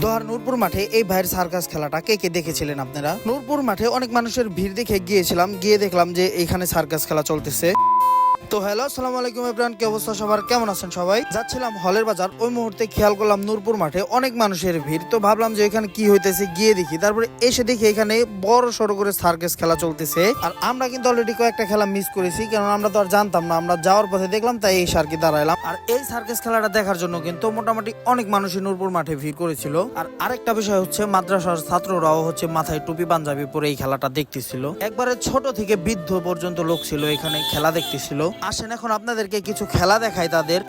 দোহার নূরপুর মাঠে এই ভাইয়ের সার্কাস খেলাটা কে কে দেখেছিলেন আপনারা? নূরপুর মাঠে অনেক মানুষের ভিড় দেখে গিয়েছিলাম, গিয়ে দেখলাম যে এখানে সার্কাস খেলা চলতেছে। তো হ্যালো, আসসালামু আলাইকুম এভরিওয়ান, কি অবস্থা সবার, কেমন আছেন সবাই? যাচ্ছিলাম হলের বাজার, ওই মুহূর্তে খেয়াল করলাম নূরপুর মাঠে অনেক মানুষের ভিড়। তো ভাবলাম যে এখানে কি হইতেছে গিয়ে দেখি। তারপরে এসে দেখি এখানে বড় সড়ো করে সার্কাস খেলা চলতেছে। আর আমরা কিন্তু অলরেডি কয়েকটা খেলা মিস করেছি, কারণ আমরা তো আর জানতাম না। আমরা যাওয়ার পথে দেখলাম, তাই এই সার্কে দাঁড়াইলাম। আর এই সার্কাস খেলাটা দেখার জন্য কিন্তু মোটামুটি অনেক মানুষই নূরপুর মাঠে ভিড় করেছিল। আর আরেকটা বিষয় হচ্ছে, মাদ্রাসার ছাত্ররাও হচ্ছে মাথায় টুপি পাঞ্জাবি পরে এই খেলাটা দেখতেছিল। একবারে ছোট থেকে বৃদ্ধ পর্যন্ত লোক ছিল এখানে খেলা দেখতেছিল। আসেন এখন আপনাদেরকে কিছু খেলা দেখায় তাদের।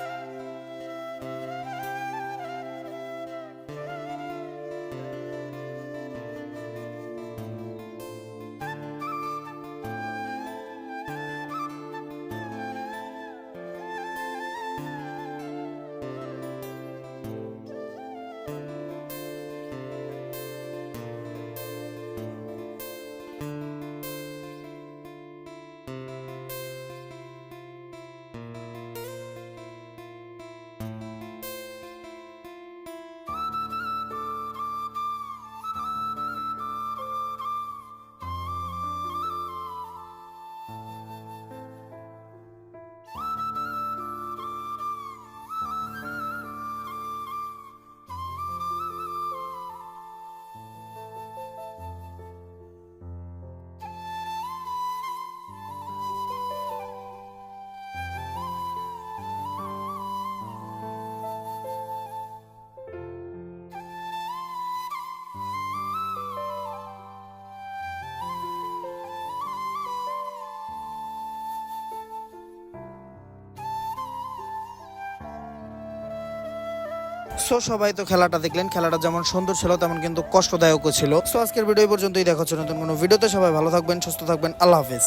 সো সবাই তো খেলাটা দেখলেন, খেলাটা যেমন সুন্দর ছিল তেমন কিন্তু কষ্টদায়কও ছিল। সো আজকের ভিডিও পর্যন্তই, দেখা হচ্ছে নতুন কোনো ভিডিওতে। সবাই ভালো থাকবেন, সুস্থ থাকবেন, আল্লাহ হাফেজ।